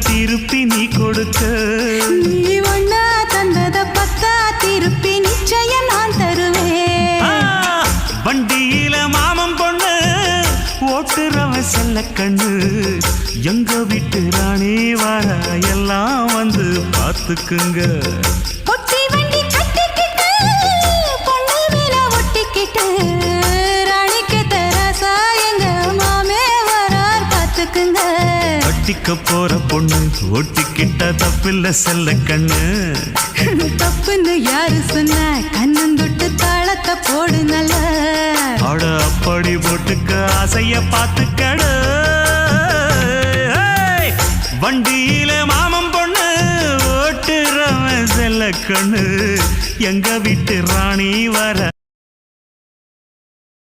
திருப்பி நீ கொடுக்க. நீ ஒண்ணா தந்தத பத்தா திருப்பி நிச்சயம் நான் தருவேன். வண்டியில மாமன் பொண்ணு ஓட்டுறவன் செல்ல கண்ணு. எங்க வீட்டு ராணி வர எல்லாம் வந்து பார்த்துக்குங்க. ஒட்டி வண்டி கட்டிக்கிட்டு பொண்ணு மேல ஒட்டிக்கிட்டு ராணிக்கு தராசா எங்க மாமே வரார் பார்த்துக்குங்க. ஒட்டிக்க போற பொண்ணு ஒட்டிக்கிட்ட தப்பில்ல செல்ல கண்ணு. தப்புன்னு யாரு சொன்ன கண்ணந்தொட்டு தாளத்தை போடு நல்ல. அட அப்படி போட்டுக்க ஆசைய பார்த்துக்கட. வண்டியில மாமன் பொண்ணு ஓட்டுறவன் செல்ல கண்ணு. எங்க வீட்டு ராணி வர